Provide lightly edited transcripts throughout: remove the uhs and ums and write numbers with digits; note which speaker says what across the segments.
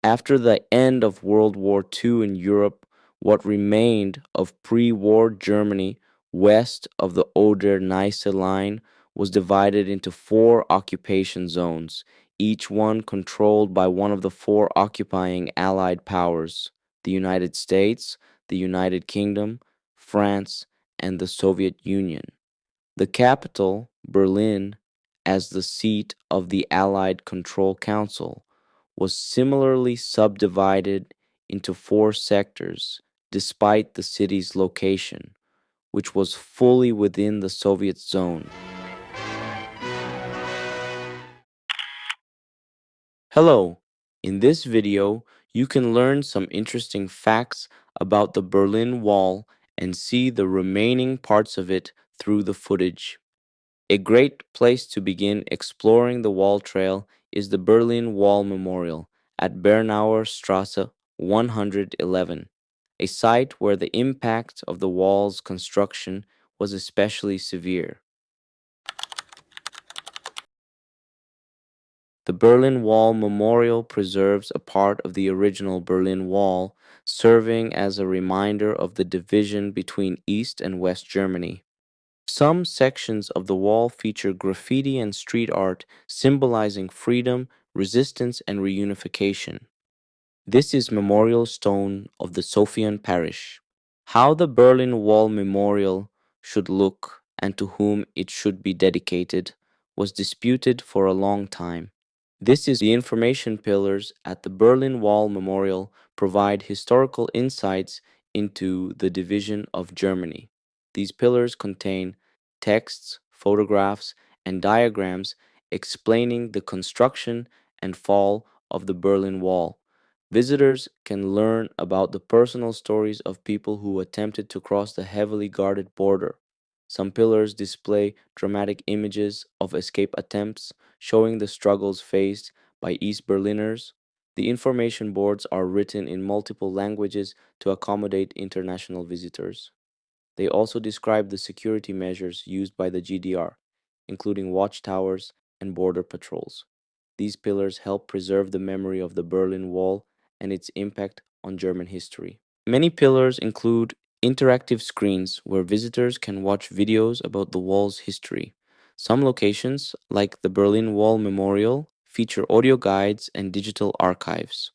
Speaker 1: After the end of World War II in Europe, what remained of pre-war Germany west of the Oder-Neisse line was divided into four occupation zones, each one controlled by one of the four occupying Allied powers: the United States, the United Kingdom, France, and the Soviet Union. The capital, Berlin, as the seat of the Allied Control Council, was similarly subdivided into four sectors, despite the city's location, which was fully within the Soviet zone. Hello! In this video, you can learn some interesting facts about the Berlin Wall and see the remaining parts of it through the footage. A great place to begin exploring the wall trail is the Berlin Wall Memorial at Bernauer Straße 111, a site where the impact of the wall's construction was especially severe. The Berlin Wall Memorial preserves a part of the original Berlin Wall, serving as a reminder of the division between East and West Germany. Some sections of the wall feature graffiti and street art symbolizing freedom, resistance, and reunification. This is Memorial Stone of the Sophian Parish. How the Berlin Wall Memorial should look and to whom it should be dedicated was disputed for a long time. This is the information pillars at the Berlin Wall Memorial provide historical insights into the division of Germany. These pillars contain texts, photographs, and diagrams explaining the construction and fall of the Berlin Wall. Visitors can learn about the personal stories of people who attempted to cross the heavily guarded border. Some pillars display dramatic images of escape attempts, showing the struggles faced by East Berliners. The information boards are written in multiple languages to accommodate international visitors. They also describe the security measures used by the GDR, including watchtowers and border patrols. These pillars help preserve the memory of the Berlin Wall and its impact on German history. Many pillars include interactive screens where visitors can watch videos about the wall's history. Some locations, like the Berlin Wall Memorial, feature audio guides and digital archives.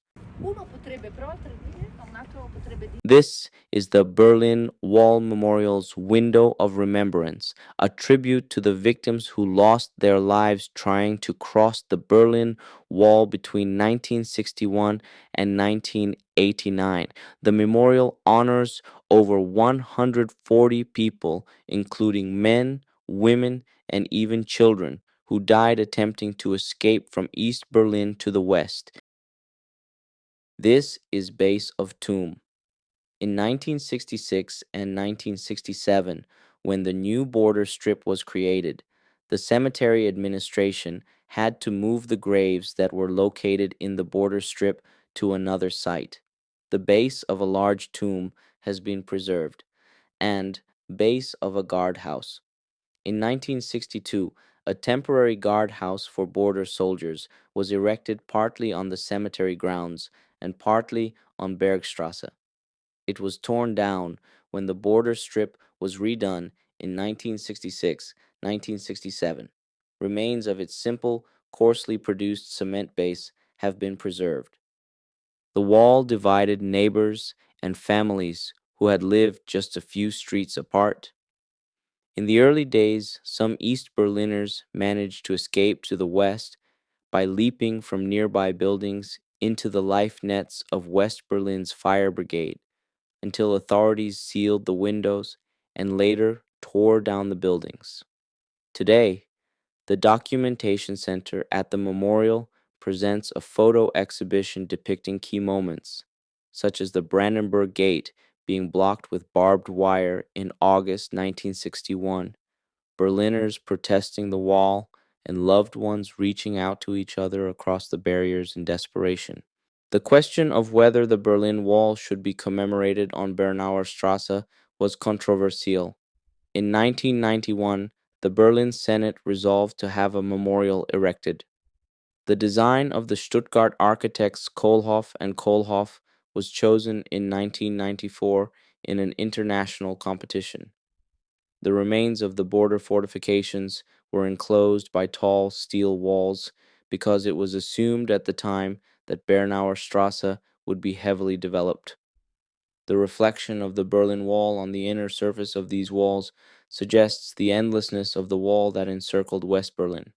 Speaker 1: This is the Berlin Wall Memorial's Window of Remembrance, a tribute to the victims who lost their lives trying to cross the Berlin Wall between 1961 and 1989. The memorial honors over 140 people, including men, women, and even children, who died attempting to escape from East Berlin to the west. This is Base of Tomb. In 1966 and 1967, when the new border strip was created, the cemetery administration had to move the graves that were located in the border strip to another site. The base of a large tomb has been preserved, and base of a guardhouse. In 1962, a temporary guardhouse for border soldiers was erected partly on the cemetery grounds and partly on Bergstrasse. It was torn down when the border strip was redone in 1966, 1967. Remains of its simple, coarsely produced cement base have been preserved. The wall divided neighbors and families who had lived just a few streets apart. In the early days, some East Berliners managed to escape to the west by leaping from nearby buildings into the life nets of West Berlin's fire brigade, until authorities sealed the windows and later tore down the buildings. Today, the Documentation Center at the memorial presents a photo exhibition depicting key moments, such as the Brandenburg Gate being blocked with barbed wire in August 1961, Berliners protesting the wall, and loved ones reaching out to each other across the barriers in desperation. The question of whether the Berlin Wall should be commemorated on Bernauer Straße was controversial. In 1991, the Berlin Senate resolved to have a memorial erected. The design of the Stuttgart architects Kohlhoff and Kohlhoff was chosen in 1994 in an international competition. The remains of the border fortifications were enclosed by tall steel walls because it was assumed at the time that Bernauer Strasse would be heavily developed. The reflection of the Berlin Wall on the inner surface of these walls suggests the endlessness of the wall that encircled West Berlin.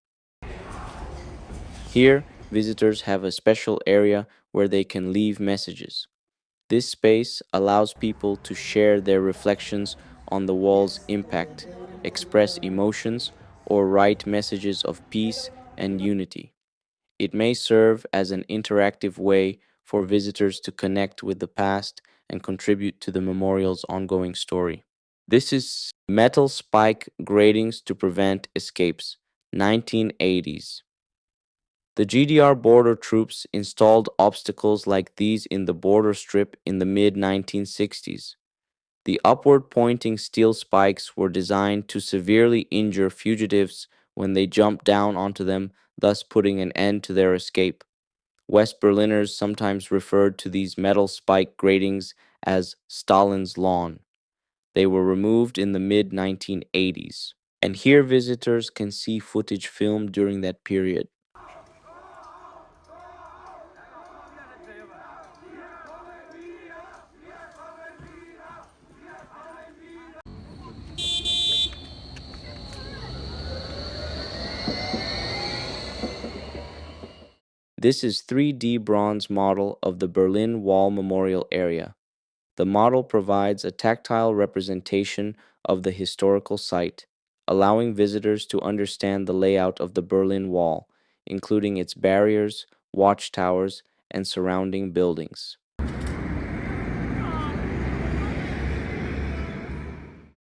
Speaker 1: Here, visitors have a special area where they can leave messages. This space allows people to share their reflections on the wall's impact, express emotions, or write messages of peace and unity. It may serve as an interactive way for visitors to connect with the past and contribute to the memorial's ongoing story. This is metal spike gratings to prevent escapes, 1980s. The GDR border troops installed obstacles like these in the border strip in the mid 1960s. The upward pointing steel spikes were designed to severely injure fugitives when they jumped down onto them, thus putting an end to their escape. West Berliners sometimes referred to these metal spike gratings as Stalin's lawn. They were removed in the mid 1980s, and here visitors can see footage filmed during that period. This is 3D bronze model of the Berlin Wall Memorial area. The model provides a tactile representation of the historical site, allowing visitors to understand the layout of the Berlin Wall, including its barriers, watchtowers, and surrounding buildings.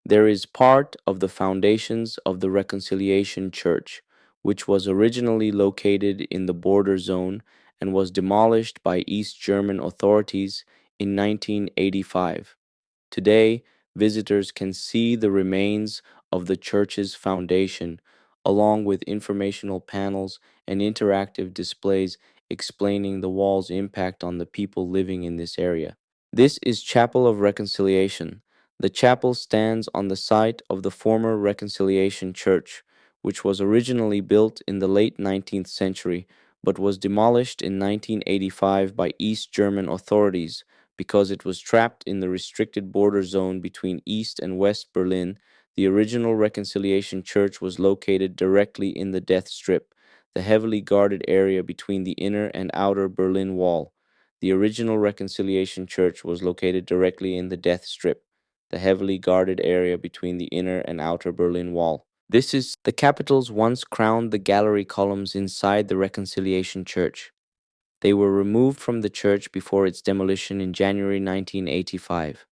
Speaker 1: There is part of the foundations of the Reconciliation Church, which was originally located in the border zone and was demolished by East German authorities in 1985. Today, visitors can see the remains of the church's foundation, along with informational panels and interactive displays explaining the wall's impact on the people living in this area. This is Chapel of Reconciliation. The chapel stands on the site of the former Reconciliation Church, which was originally built in the late 19th century but was demolished in 1985 by East German authorities because it was trapped in the restricted border zone between East and West Berlin. The original Reconciliation Church was located directly in the Death Strip, the heavily guarded area between the inner and outer Berlin Wall. The original Reconciliation Church was located directly in the Death Strip, the heavily guarded area between the inner and outer Berlin Wall. This is the capitals once crowned the gallery columns inside the Reconciliation Church. They were removed from the church before its demolition in January 1985.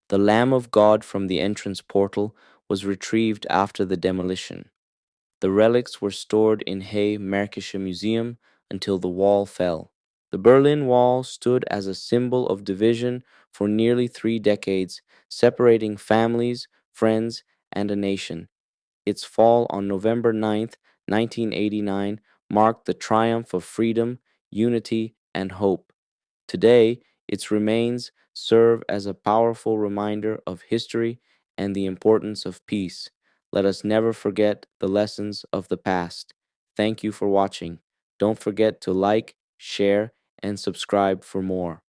Speaker 1: The Lamb of God from the entrance portal was retrieved after the demolition. The relics were stored in Hay Märkische Museum until the wall fell. The Berlin Wall stood as a symbol of division for nearly 3 decades, separating families, friends, and a nation. Its fall on November 9th, 1989, marked the triumph of freedom, unity, and hope. Today, its remains serve as a powerful reminder of history and the importance of peace. Let us never forget the lessons of the past. Thank you for watching. Don't forget to like, share, and subscribe for more.